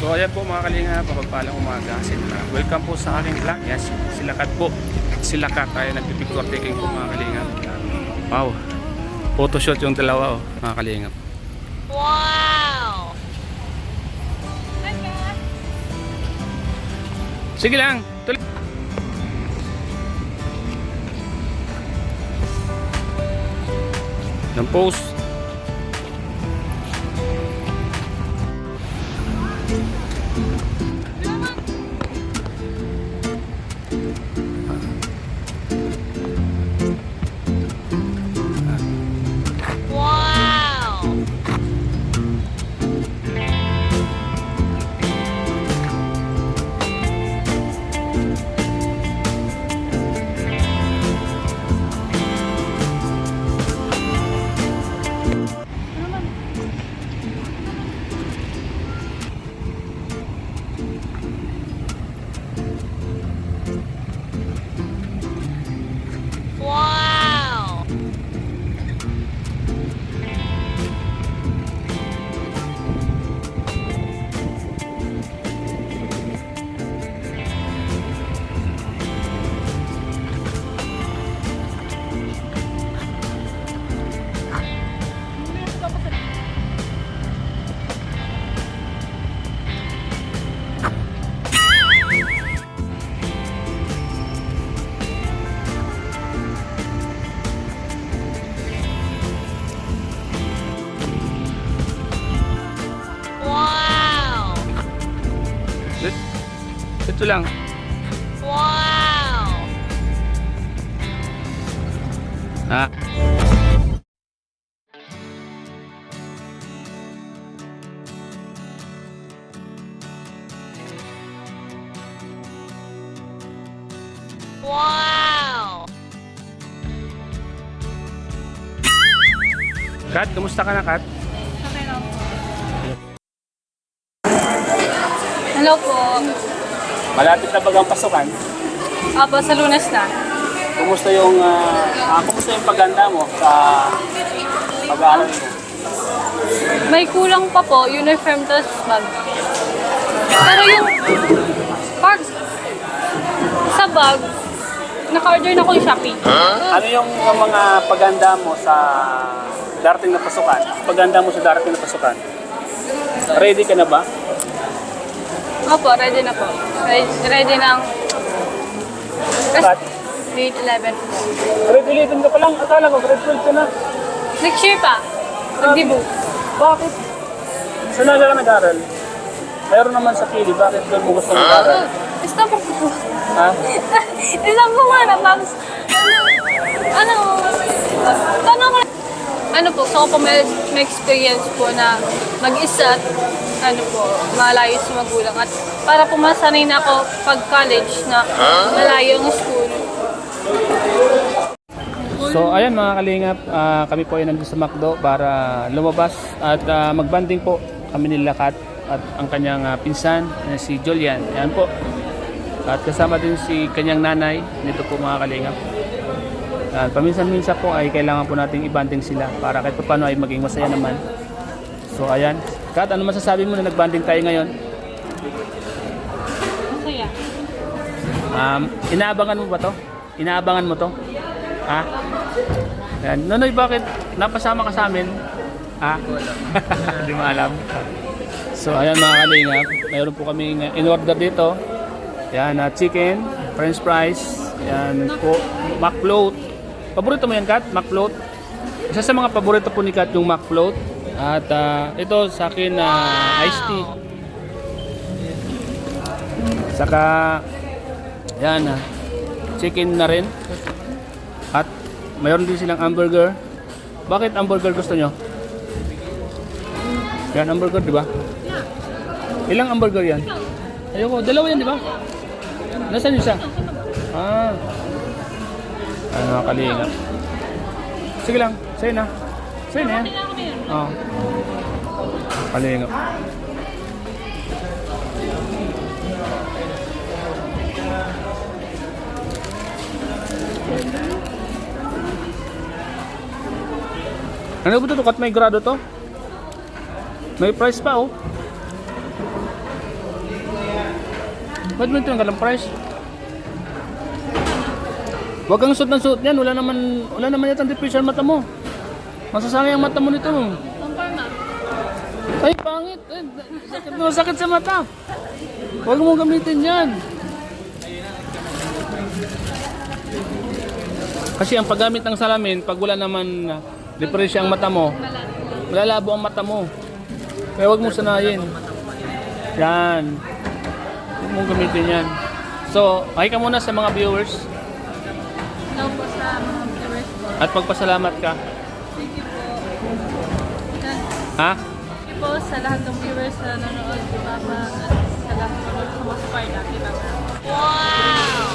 So ayan po mga kalinga, papagpalang umaga. Welcome po sa aking vlog. Yes, sila Kat po. Sila Kat tayo nagpipicture taking po mga kalinga. Wow, photoshoot yung dalawa mga kalinga. Wow! Sige lang, tuloy. Ng post. Wow! Wow! Wow! Ito lang. Wow! Ha? Wow! Kat, kumusta ka na Kat? Hello po. Malapit na bagang pasukan. Apo, sa Lunes na. Kumusta yung pagganda mo sa pag-aaral mo? May kulang pa po, uniform tas bag. Pero yung pag sa bag, naka-order na ko yung Shopee. Ano yung mga pagganda mo sa darating na pasukan? Pagganda mo sa darating na pasukan? Ready ka na ba? Opo, ready na po. Ready ng Kat, grade 11 po. grade 11 ka pa lang. Akala ko grade 12 ka na. Next year pa, mag-debut. Bakit? Saan na ka nag-aral? Meron naman sa Pili. Bakit doon mo gusto mag-aral? Gusto ko po. Ha? Isang buwan tapos tanong ko ano po, gusto ko po may experience po na mag-isa at malayo sa magulang at para po masanay na ako pag college na malayo ang school. So ayan mga kalingap, kami po ay nandito sa McDo para lumabas at magbanding po kami nila Kat at ang kanyang pinsan si Julian. Ayan po. At kasama din si kanyang nanay nito po mga kalingap. At paminsan-minsan po ay kailangan po nating ibanding sila para kahit paano ay maging masaya naman. So ayan. Kat, ano masasabi mo na nagbanding tayo ngayon? Masaya. Inaabangan mo ba to? Inaabangan mo to? Ha? Ayan. Nonoy, bakit napasama ka sa amin? Ha? Hindi mo alam. So ayan mga kalingap, mayroon po kami in-order dito. Ayan, chicken, french fries, ayan po, McFloat. Paborito mo yan Kat? McFloat? Isa sa mga paborito po ni Kat yung McFloat. At ito sa akin iced tea. Saka yan chicken na rin. At mayroon din silang hamburger. Bakit hamburger gusto nyo? Yan hamburger, di ba? Ilang hamburger yan? Ayoko, dalawa yan, di ba? Nasaan yung isa? Ano kalinga. Sige lang, sa'yo na. Sa'yo na yan. Oo. Kalinga. Ano ba ito? Kat may grado to? May price pa oh. Badminton ka lang price. Huwag kang suot ng suot yan. Wala naman yata ang depression mata mo. Masasayang ang mata mo nito. Pamparma. Ay, pangit. Sakit sa mata. Huwag mong gamitin yan. Kasi ang paggamit ng salamin, pag wala naman depression ang mata mo, malalabo ang mata mo. Kaya huwag mong sanayin. Yan. Huwag mong gamitin yan. So, hi ka muna sa mga viewers. Hello po sa mga viewers po. At pagpasalamat ka. Thank you po. Ha? Thank you po sa lahat ng viewers na nanonood kay Papa at sa lahat ng nanonood sa mga support natin, Papa. Wow!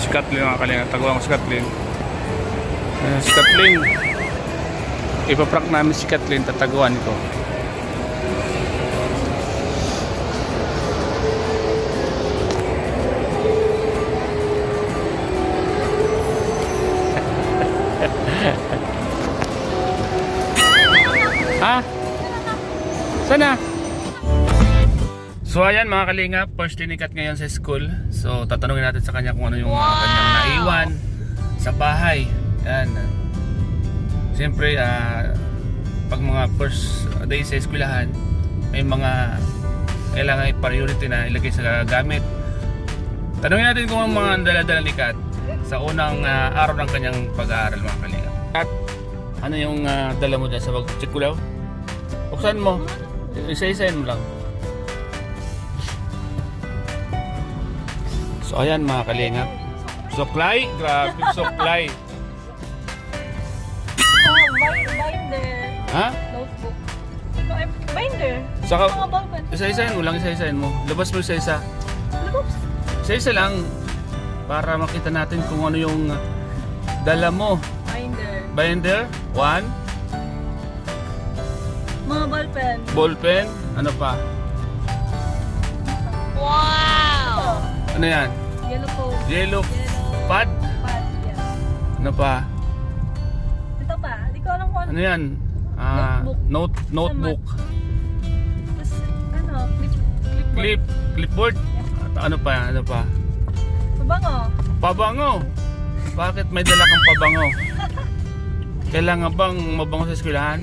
Si Kathleen mga kalinga, taguan ko si Kathleen. Si Kathleen, ipaprank namin si Kathleen, tataguan ko. Ha? Sana? So ayan mga kalingap, first day ni Kat ngayon sa school. So tatanungin natin sa kanya kung ano yung mga kanyang naiwan sa bahay. Yan. Siyempre, pag mga first day sa eskwelahan, may mga kailangan i-priority na ilagay sa gamit. Tanungin natin kung ang mga dala-dala ni Kat sa unang araw ng kanyang pag-aaral mga kalingap. Kat, ano yung dala mo dyan sa pag-check ko daw? Buksan mo. Isa-isain mo lang. So ayan mga kalingap. Suklay, grabe suklay. Binder. Ha? Notebook. Binder. Saka Mga ballpen. isa-isain mo lang, isa-isain mo. Labas mo isa-isa. Oops. Isa-isa lang para makita natin kung ano yung dala mo. Binder. Binder, 1, Mga ballpen. ballpen, ano pa? Wow! Ano yan? Yellow foam. Yellow pad, Pad. Yes. ano pa? Ito pa. Hindi ko alam kung ano. Ano yan? Notebook, Tapos, clipboard. clipboard. At ano pa? Ano pa? Pabango. Pabango. Bakit may dala kang pabango? Kailangan bang mabango sa eskwelahan?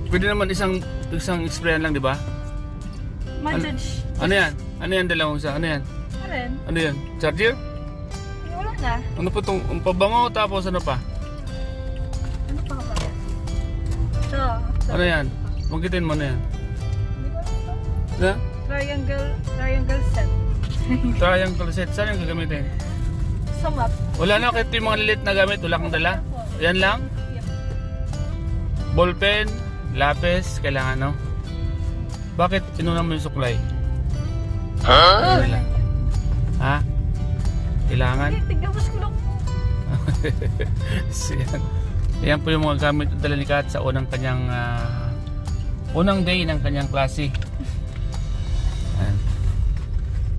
Pwede naman isang sprayan lang, di ba? Message. Ano yan? Ano yan dala mo sa? Ano yan? Alin? Ano yan? Charger? Wala na. Ano po itong pabango tapos ano pa? Ano pa ba? Ito. Ano yan? Magitin mo na yan. Hindi ko alam ito. Na? Triangle set. Triangle set. Saan yung gagamitin? Sa map. Wala na kahit yung mga lilit na gamit. Wala kang dala? Yan lang? Yep. Ballpen, Lapis, kailangan no? Bakit inuna mo yung suklay? Ha? Ha? Kailangan? Tigabas ko lang. So, yan po yung mga gamit dala ni Kat sa unang kanyang unang day ng kanyang klase. Ayan.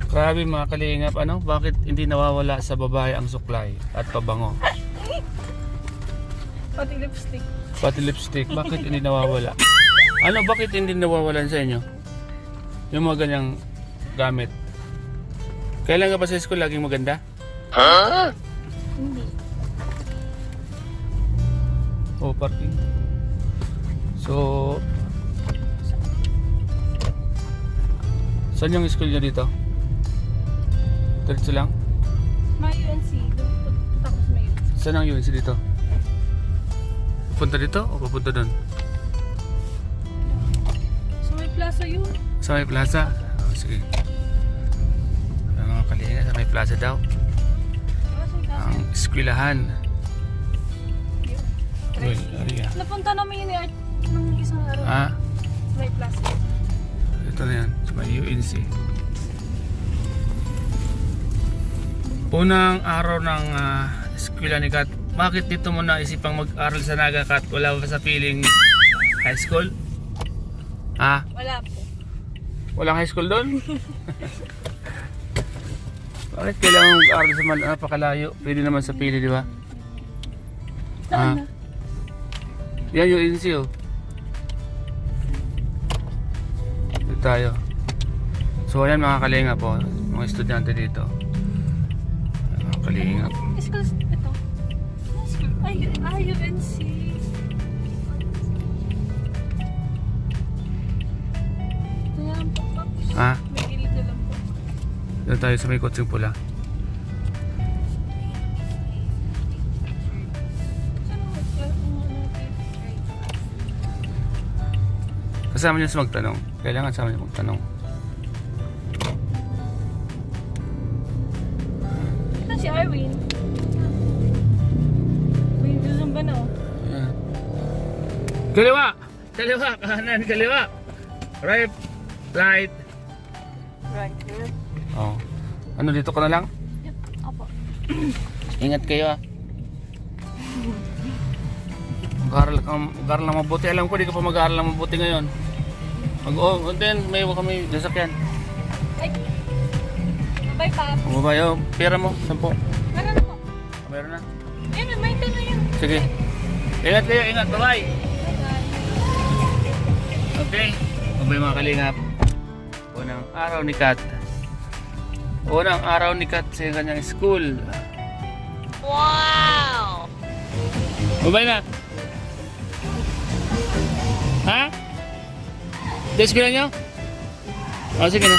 Grabe mga kalingap, ano? Bakit hindi nawawala sa babae ang suklay at pabango? Pati lipstick. Pati lipstick, bakit hindi nawawala? Ano, bakit hindi nawawalan sa inyo? Yung mga ganyang gamit. Kailan ka ba sa school laging maganda? Hindi. O parking. So, saan yung school nyo dito? Diretso lang? May UNC. Punta ko sa may UNC. Saan ang UNC dito? Punta dito o papunta doon? Sa may plaza yun. Sa may plaza? Oh, sige. Ang mga kalinga, sa may plaza daw. Ang eskwelahan. Well, ariya. Napunta namin yun ni Art nung isang araw. Ah, Sa may plaza. ito na yan. Sa may UNC. Unang araw ng eskwela ni Kat. Bakit dito mo naisipang mag-aral sa Naga, Kat? Wala ba sa piling high school? Ha? Wala po. Walang high school doon? Bakit kailangan mag-aral sa napakalayo? Pwede naman sa pili, di ba? Ha? Yan yung UNC, oh. Dito tayo. So ayan mga kalinga po, mga estudyante dito. Ayan, mga kalinga. School, ito. Ay, UNC. Ito yan po. Ha? May gilid na lang po. Dito tayo sa may kotseng pula. Saan mo Kasama niyo sa magtanong. Kailangan sama niyo magtanong. Ito si Arwin. May dusong ba na? Ayan. Kaliwa! Kaliwa! Kanan! Kaliwa! Right! Right! Right here. Oh. Ano, dito ka na lang? Yep. Opo. Ingat kayo ah. Mag-aaral lang mabuti. Alam ko di ka pa mag-aaral lang mabuti ngayon. Then may iwan kami sasakyan. Ay. Bye pa. Bumabay, oh, pera mo, 10. Meron na po. Meron na. Ayun, may ito na yun. Sige. Ingat kayo, ingat. Bye-bye. Okay. Bye mga kalingap. Unang araw ni Kat. Unang araw ni Kat sa kanyang school. Wow! Bye-bye na. Ha? Deskulan nyo? Oh, sige na.